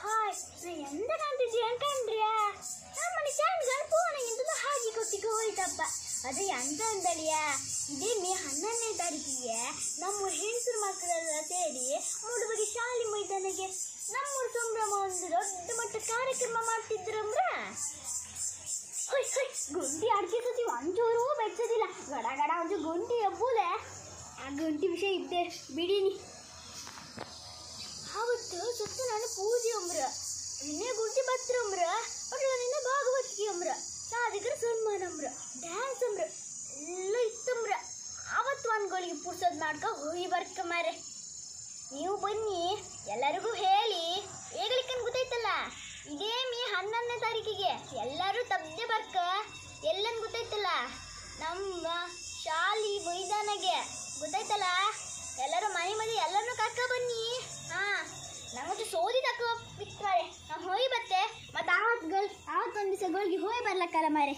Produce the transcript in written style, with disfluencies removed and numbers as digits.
Hi ಎಂತ ಕಾಣ್ತಿದ್ದೀಯ ಅನ್ಕಂಡ್ರಿಯಾ ನಮ್ಮನೆ ಚಾನ್ಗಳು ಫೋನಿಗಿಂತ ಹಾಗೆ ಕೊಟ್ಟಿಗೆ ಹೋಯ್ತಪ್ಪ ಅದೇ ಎಂತ ಅಂದಳಿಯಾ ಇದೇ ಮೇ 11ನೇ ತಾರೀಕಿಗೆ ನಮ್ಮೂರ ಹೆಣ್ಸರು ಮಕ್ಕಳೆಲ್ಲ ಸೇರಿ ಮೂಡುಬಗೆ ಶಾಲೆ ಮೈದಾನಕ್ಕೆ ನಮ್ಮೂರ ಸಂಭ್ರಮ ಒಂದು ದೊಡ್ಡ ಮಟ್ಟ ಕಾರ್ಯಕ್ರಮ ಮಾಡ್ತಿದ್ರಮ್ರ ಹೊಯ್ ಹೊಯ್ ಗುಂಡಿ ಅಡಿಕೆ ಸತಿ ಒಂಚೂರು ಬೆಚ್ಚದಿಲ್ಲ ಗಡ ಗಡ ಒಂದು ಗುಂಡಿ ಎಬ್ಬುಲೆ ಆ ಗುಂಡಿ ವಿಷಯ ಇದ್ದೆ ಬಿಡಿನಿ ಅವತ್ತು ಸುತ್ತ ನಾನು ಪೂಜೆ ಅಂಬ್ರ ನಿನ್ನೆ ಗುಂಡಿ ಬತ್ರ ಅಂಬ್ರ ಅವ್ರ ನಿನ್ನೆ ಭಾಗವತಿಕೆ ಅಂಬ್ರ ಸಾಧಿಕರ ಸನ್ಮಾನ ಅಂಬ್ರ ಡ್ಯಾನ್ಸ್ ಅಂಬ್ರ ಎಲ್ಲ ಇತ್ತಂಬ್ರ ಅವತ್ತು ಒಂದ್ಗಳಿಗೆ ಪುರ್ಸೋದ್ ಮಾಡ್ಕೊ ಹೋಗಿ ಬರ್ಕ ಮಾರೆ ನೀವು ಬನ್ನಿ ಎಲ್ಲರಿಗೂ ಹೇಳಿ ಹೇಗ್ಲಿಕ್ಕನ್ ಗೊತ್ತಾಯ್ತಲ್ಲ ಇದೇ ಮೇ 11ನೇ ತಾರೀಕಿಗೆ ಎಲ್ಲರೂ ತಪ್ಪದೆ ಬರ್ಕ ಎಲ್ಲನ್ ಗೊತ್ತಾಯ್ತಲ್ಲ ನಮ್ಮ ಶಾಲಿ ಮೈದಾನಗೆ ಗೊತ್ತಾಯ್ತಲ್ಲ ಎಲ್ಲರೂ ಮನೆ ಎಲ್ಲರನ್ನೂ ಕರ್ಕ ಬನ್ನಿ ನಮ್ಮದು ಸೋದಿ ತಕ್ಕ ಬಿಟ್ಟಾರೆ ನಾವು ಹೋಗಿ ಬತ್ತೆ ಮತ್ತೆ ಆವತ್ತು ಒಂದು ದಿವಸ ಗೋಲ್ಗೆ ಹೋಗಿ ಬರ್ಲಕ್ಕಲ್ಲ ಮಾರೆ.